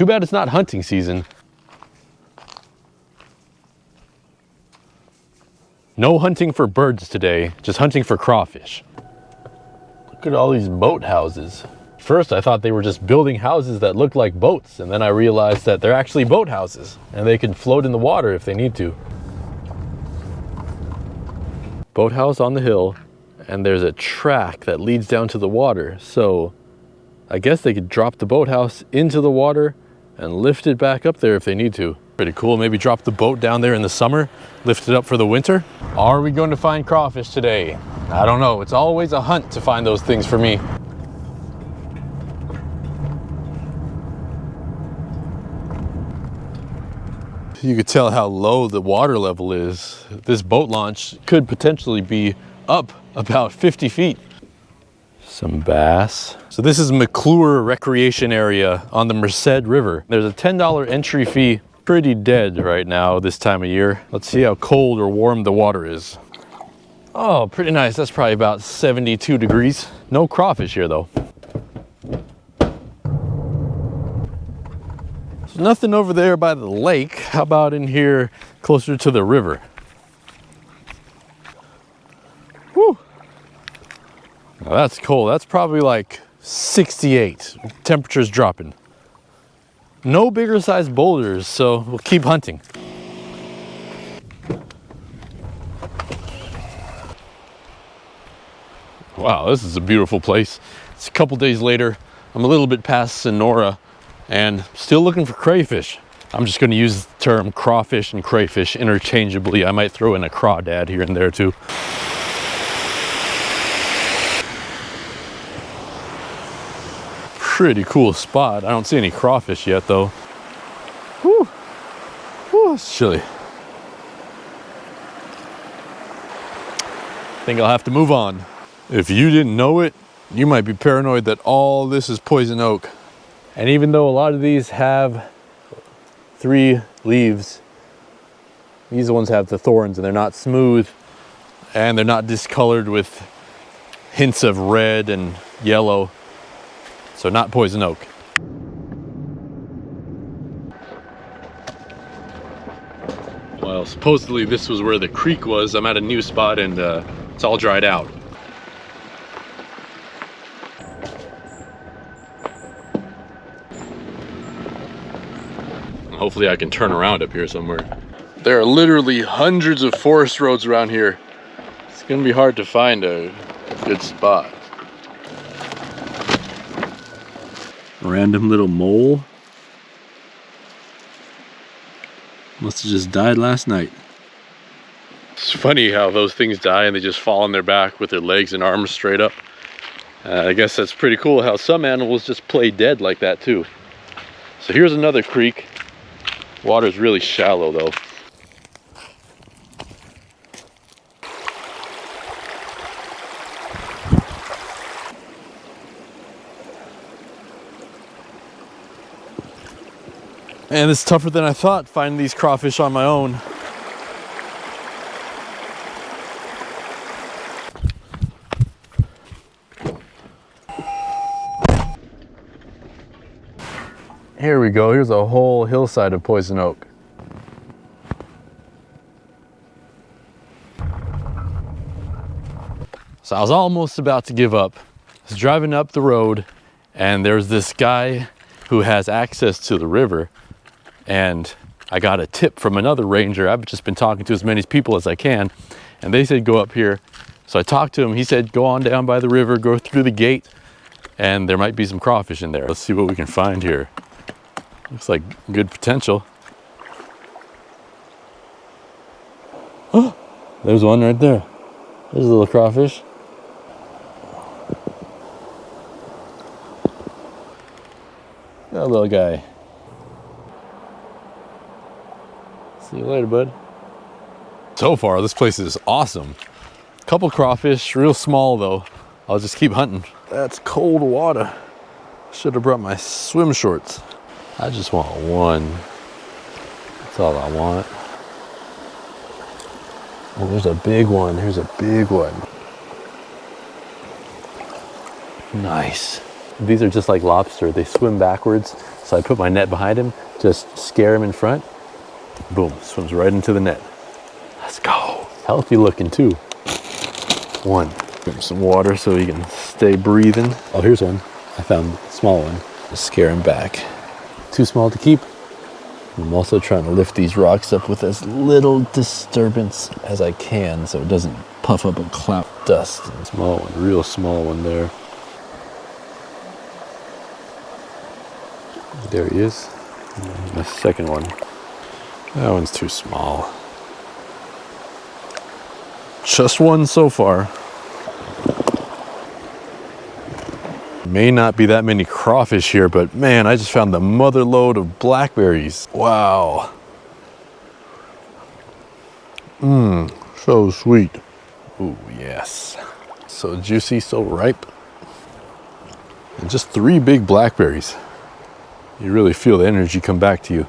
Too bad it's not hunting season. No hunting for birds today, just hunting for crawfish. Look at all these boat houses. First, I thought they were just building houses that looked like boats, and then I realized that they're actually boat houses, and they can float in the water if they need to. Boathouse on the hill, and there's a track that leads down to the water, so I guess they could drop the boathouse into the water and lift it back up there if they need to. Pretty cool. Maybe drop the boat down there in the summer, lift it up for the winter. Are we going to find crawfish today? I don't know. It's always a hunt to find those things for me. You could tell how low the water level is. This boat launch could potentially be up about 50 feet. Some bass. So this is McClure Recreation Area on the Merced River. There's a $10 entry fee. Pretty dead right now this time of year. Let's see how cold or warm the water is. Oh, pretty nice. That's probably about 72 degrees. No crawfish here though. There's nothing over there by the lake. How about in here closer to the river? Whew. Now that's cold. That's probably like 68. Temperature's dropping. No bigger sized boulders, so we'll keep hunting. Wow, this is a beautiful place. It's a couple days later. I'm a little bit past Sonora and still looking for crayfish. I'm just going to use the term crawfish and crayfish interchangeably. I might throw in a crawdad here and there too. Pretty cool spot. I don't see any crawfish yet though. Whew. Whew, it's chilly. I think I'll have to move on. If you didn't know it, you might be paranoid that all this is poison oak. And even though a lot of these have 3 leaves, these ones have the thorns and they're not smooth and they're not discolored with hints of red and yellow. So not poison oak. Well, supposedly this was where the creek was. I'm at a new spot and it's all dried out. Hopefully I can turn around up here somewhere. There are literally hundreds of forest roads around here. It's gonna be hard to find a good spot. Random little mole. Must have just died last night. It's funny how those things die and they just fall on their back with their legs and arms straight up. I guess that's pretty cool how some animals just play dead like that too. So here's another creek. Water's really shallow though. And it's tougher than I thought finding these crawfish on my own. Here we go. Here's a whole hillside of poison oak. So I was almost about to give up. I was driving up the road and there's this guy who has access to the river. And I got a tip from another ranger. I've just been talking to as many people as I can. And they said, go up here. So I talked to him. He said, go on down by the river, go through the gate, and there might be some crawfish in there. Let's see what we can find here. Looks like good potential. Oh, there's one right there. There's a little crawfish. Got a little guy. See you later, bud. So far, this place is awesome. Couple crawfish, real small though. I'll just keep hunting. That's cold water. Should have brought my swim shorts. I just want one. That's all I want. Oh, there's a big one. Here's a big one. Nice. These are just like lobster. They swim backwards. So I put my net behind him, just scare him in front. Boom, swims right into the net. Let's go. Healthy looking too. One. Give him some water so he can stay breathing. Oh, here's one. I found a small one. Just scare him back. Too small to keep. I'm also trying to lift these rocks up with as little disturbance as I can so it doesn't puff up a cloud of dust. Small one, real small one there. There he is. And the second one. That one's too small. Just one so far. May not be that many crawfish here, but man, I just found the mother lode of blackberries. Wow. So sweet. Ooh, yes. So juicy, so ripe. And just 3 big blackberries. You really feel the energy come back to you.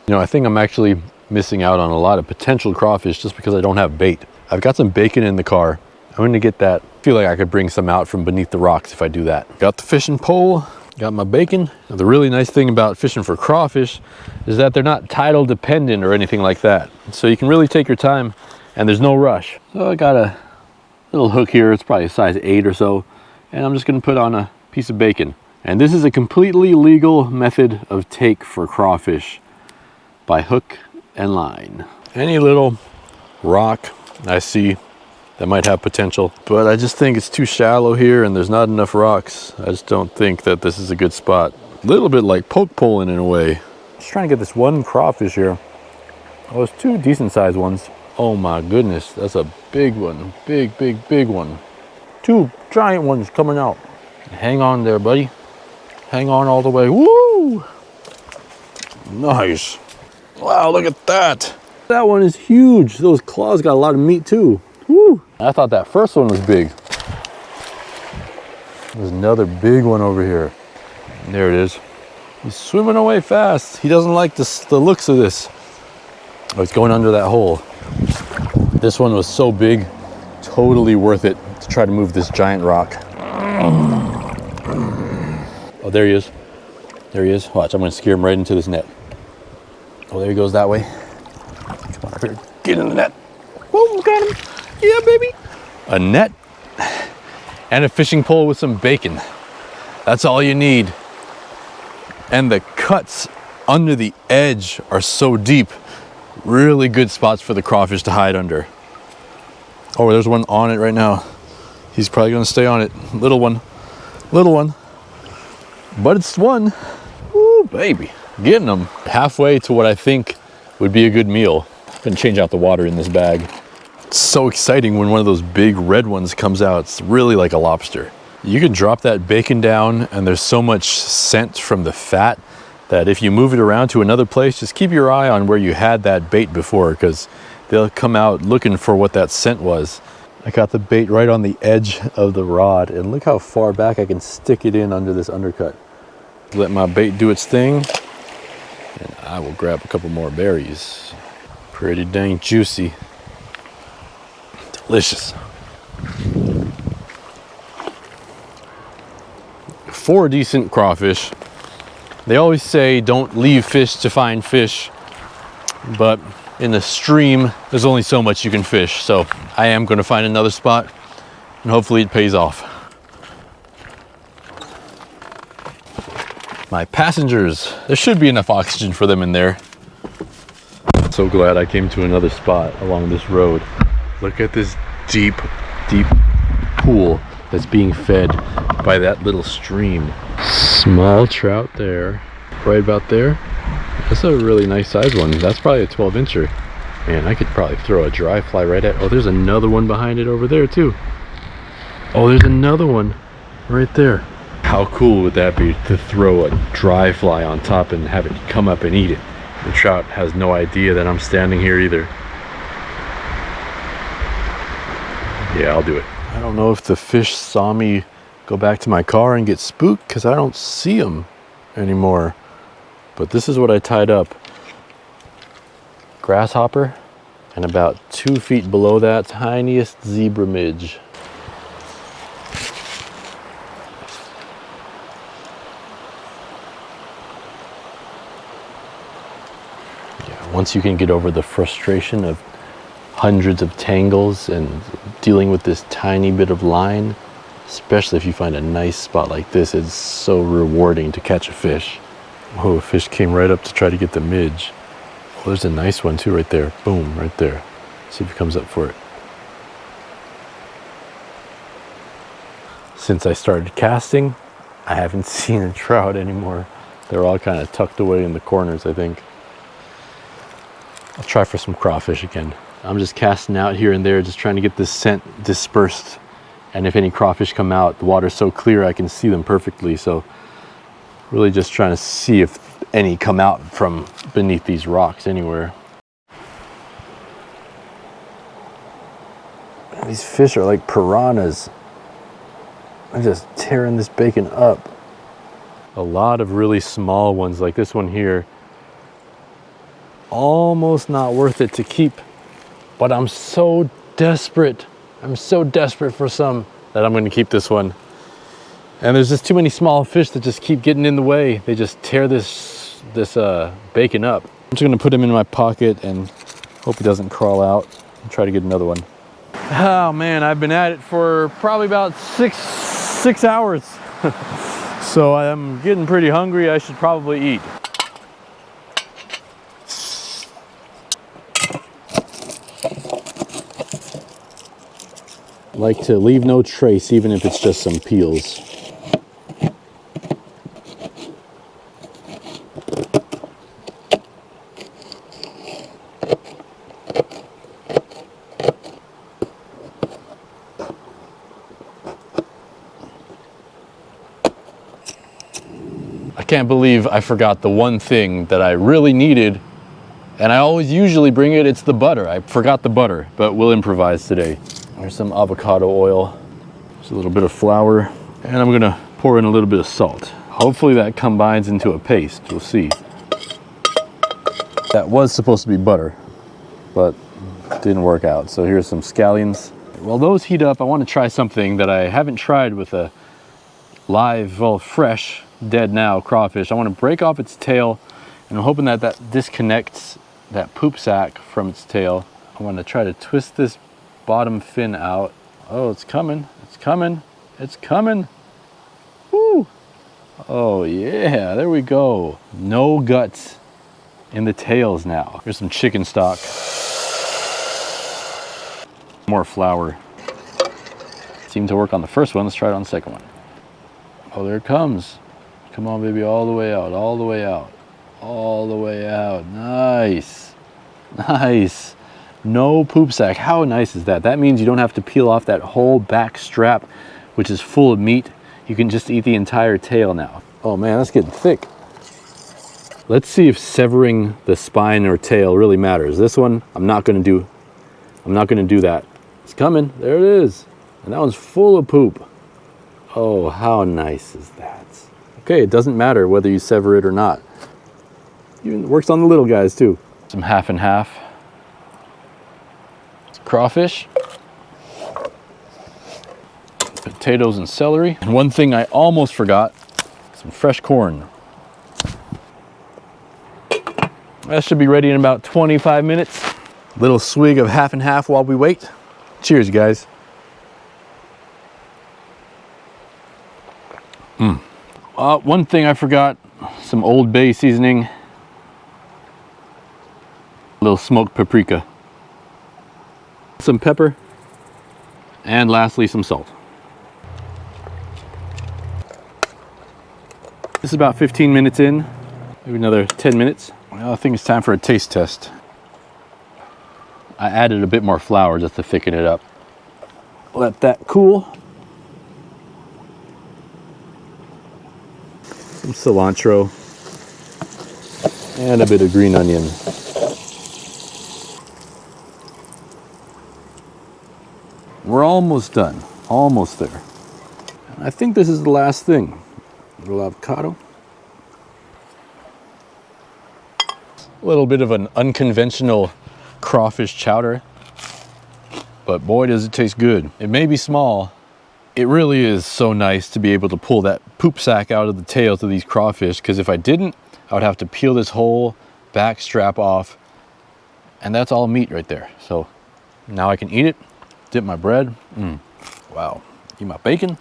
You know, I think I'm actually missing out on a lot of potential crawfish just because I don't have bait. I've got some bacon in the car. I'm gonna get that. I feel like I could bring some out from beneath the rocks if I do that. Got the fishing pole, got my bacon. Now, the really nice thing about fishing for crawfish is that they're not tidal dependent or anything like that. So you can really take your time and there's no rush. So I got a little hook here. It's probably a size 8 or so. And I'm just gonna put on a piece of bacon. And this is a completely legal method of take for crawfish by hook and line. Any little rock I see that might have potential, but I just think it's too shallow here and there's not enough rocks. I just don't think that this is a good spot. A little bit like poke poling in a way. Just trying to get this one crawfish here. Oh, there's 2 decent sized ones. Oh my goodness, that's a big one. Big, big, big one. 2 giant ones coming out. Hang on there, buddy. Hang on all the way. Woo! Nice. Wow, look at that. That one is huge. Those claws got a lot of meat too. Woo! I thought that first one was big. There's another big one over here. There it is. He's swimming away fast. He doesn't like the looks of this. Oh, it's going under that hole. This one was so big, totally worth it to try to move this giant rock. Oh, there he is. There he is. Watch, I'm gonna steer him right into this net. Oh, there he goes that way. Come on, here. Get in the net. Whoa, got him. Yeah, baby. A net and a fishing pole with some bacon. That's all you need. And the cuts under the edge are so deep. Really good spots for the crawfish to hide under. Oh, there's one on it right now. He's probably gonna stay on it. Little one. Little one. But it's one. Ooh, baby. Getting them. Halfway to what I think would be a good meal. I'm gonna change out the water in this bag. It's so exciting when one of those big red ones comes out. It's really like a lobster. You can drop that bacon down and there's so much scent from the fat that if you move it around to another place, just keep your eye on where you had that bait before because they'll come out looking for what that scent was. I got the bait right on the edge of the rod and look how far back I can stick it in under this undercut. Let my bait do its thing and I will grab a couple more berries. Pretty dang juicy. Delicious. 4 decent crawfish. They always say don't leave fish to find fish, but in the stream, there's only so much you can fish. So I am going to find another spot and hopefully it pays off. My passengers, there should be enough oxygen for them in there. So glad I came to another spot along this road. Look at this deep, deep pool that's being fed by that little stream. Small trout there, right about there. That's a really nice size one. That's probably a 12-incher. Man, I could probably throw a dry fly right at. Oh, there's another one behind it over there too. Oh, there's another one right there. How cool would that be to throw a dry fly on top and have it come up and eat it? The trout has no idea that I'm standing here either. Yeah, I'll do it. I don't know if the fish saw me go back to my car and get spooked because I don't see them anymore. But this is what I tied up. Grasshopper, and about 2 feet below that, tiniest zebra midge. Once you can get over the frustration of hundreds of tangles and dealing with this tiny bit of line, especially if you find a nice spot like this, it's so rewarding to catch a fish. Oh, a fish came right up to try to get the midge. Oh, there's a nice one too right there. Boom, right there. See if he comes up for it. Since I started casting, I haven't seen a trout anymore. They're all kind of tucked away in the corners, I think. I'll try for some crawfish again. I'm just casting out here and there, just trying to get this scent dispersed. And if any crawfish come out, the water's so clear I can see them perfectly. So really just trying to see if any come out from beneath these rocks anywhere. These fish are like piranhas. I'm just tearing this bacon up. A lot of really small ones like this one here. Almost not worth it to keep, but I'm so desperate. I'm so desperate for some that I'm going to keep this one. And there's just too many small fish that just keep getting in the way. They just tear this bacon up. I'm just going to put him in my pocket and hope he doesn't crawl out and try to get another one. Oh man, I've been at it for probably about six hours. So I'm getting pretty hungry. I should probably eat. Like to leave no trace, even if it's just some peels. I can't believe I forgot the one thing that I really needed, and I always usually bring it. It's the butter. I forgot the butter, but we'll improvise today. There's some avocado oil. There's a little bit of flour, and I'm gonna pour in a little bit of salt. Hopefully that combines into a paste. We'll see. That was supposed to be butter, but didn't work out. So here's some scallions. While those heat up, I want to try something that I haven't tried with a live, well, fresh, dead now crawfish. I want to break off its tail, and I'm hoping that that disconnects that poop sac from its tail. I want to try to twist this bottom fin out. Oh, it's coming, it's coming, it's coming. Woo! Oh yeah, there we go. No guts in the tails now. Here's some chicken stock. More flour. Seemed to work on the first one. Let's try it on the second one. Oh, there it comes. Come on, baby, all the way out, all the way out, all the way out. Nice, nice. No poop sack. How nice is that? That means you don't have to peel off that whole back strap, which is full of meat. You can just eat the entire tail now. Oh man, that's getting thick. Let's see if severing the spine or tail really matters. This one, I'm not gonna do that. It's coming, there it is. And that one's full of poop. Oh, how nice is that? Okay, it doesn't matter whether you sever it or not. Even works on the little guys too. Some half and half. Some crawfish. Potatoes and celery. And one thing I almost forgot, some fresh corn. That should be ready in about 25 minutes. Little swig of half and half while we wait. Cheers, guys. One thing I forgot, some Old Bay seasoning. A little smoked paprika. Some pepper. And lastly, some salt. This is about 15 minutes in. Maybe another 10 minutes. Well, I think it's time for a taste test. I added a bit more flour just to thicken it up. Let that cool. Some cilantro and a bit of green onion. We're almost done, almost there. And I think this is the last thing. A little avocado. A little bit of an unconventional crawfish chowder, but boy does it taste good. It may be small. It really is so nice to be able to pull that poop sack out of the tails of these crawfish, because if I didn't, I would have to peel this whole back strap off And that's all meat right there. So now I can eat it, dip my bread. Wow, eat my bacon.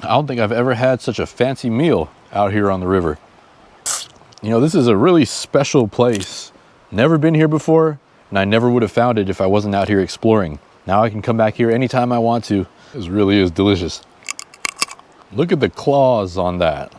I don't think I've ever had such a fancy meal out here on the river. You know, this is a really special place. Never been here before, and I never would have found it if I wasn't out here exploring. Now I can come back here anytime I want to. This really is delicious. Look at the claws on that.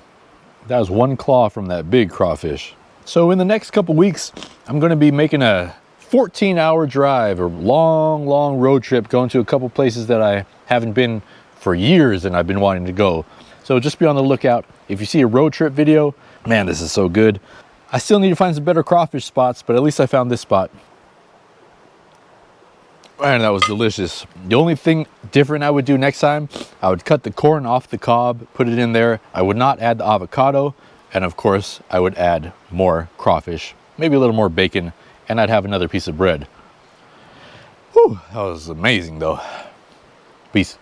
That was one claw from that big crawfish. So in the next couple weeks, I'm gonna be making a 14-hour drive, or long road trip, going to a couple places that I haven't been for years and I've been wanting to go. So just be on the lookout. If you see a road trip video, man, this is so good. I still need to find some better crawfish spots, but at least I found this spot. Man, that was delicious. The only thing different I would do next time, I would cut the corn off the cob, put it in there. I would not add the avocado. And of course, I would add more crawfish, maybe a little more bacon, and I'd have another piece of bread. Whew, that was amazing though. Peace.